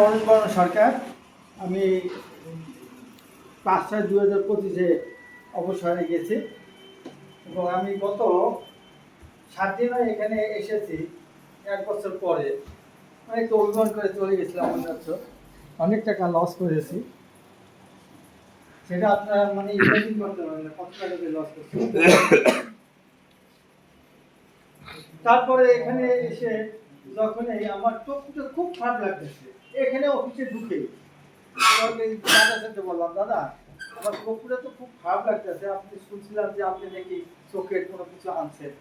অরুণ বর্ণ সরকার। আমি 5/6/2025 অবসরে গেছি এবং আমি গত 7 দিন এখানে এসেছি। 1 বছর পরে অনেক অভিমান করে চলে গেছিলাম, অনেক টাকা লস করেছি। সেটা আপনারা মানে ইমাজিন করতে পারেন না কত টাকা লস করছি। তারপরে এখানে এসে যখন আমার চোখটা খুব খারাপ লাগতেছে, এখানে অফিসে ঢুকে দাদার সাথে বললাম, দাদা আমার চোখটা তো খুব খারাপ লাগতেছে, আপনি শুনছিলাম যে আপনি নাকি চোখের কোনো কিছু আনছেন।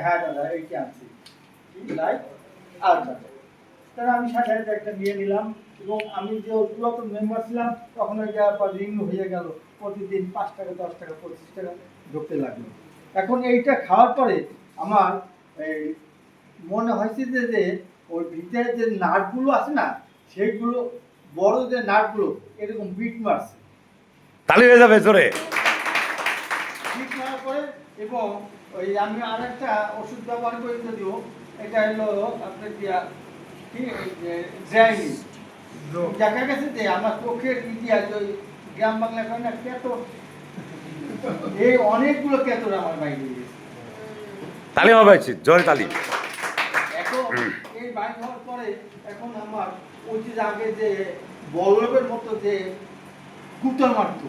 হ্যাঁ দাদা এইটা আনছি, লাইট আর তাহলে আমি সাথে একটা নিয়ে নিলাম এবং আমি যে পুরাতন মেম্বার ছিলাম তখন রিনিউ হয়ে গেল। প্রতিদিন 5 টাকা 10 টাকা 25 টাকা ঢুকতে লাগলো। এখন এইটা খাওয়ার পরে আমার মনে হয়েছে যে ওই ভিতরে যে নাটগুলো আছে না, সেইগুলো বড় যে নাটগুলো এরকম বিট মারছে, তালি হয়ে যাবে জোরে। বিট মারার পরে এবং ওই আমি আরেকটা ওষুধ ব্যবহার করে যদিও এটা হলো আপনার যায়নি, দেখা গেছে যে আমার চোখের ইতিহাস ওই গ্রাম বাংলা কয় না কেতর, এই অনেকগুলো কেতর আমার বাইরে গেছে। তালি হবে জোরে তালি। এখন এই বাইক হওয়ার পরে এখন আমার ওই যে আগে যে বল্লভের মতো যে কুতর মারতো,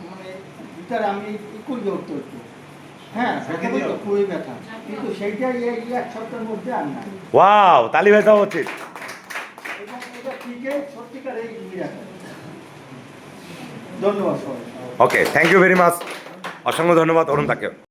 মানে ভিতরে আমি করে উঠতে হতো, হ্যাঁ খুবই ব্যথা, কিন্তু সেইটাই এই 1 সপ্তাহের মধ্যে আর না। ওয়াও, তালি হয়ে যাওয়া উচিত। এবং এটা ঠিকই সত্যিকার এই মিরাকেল। ধন্যবাদ সবাই। ওকে, থ্যাংক ইউ ভেরি মাচ। অসংখ্য ধন্যবাদ অরুণ তাকে।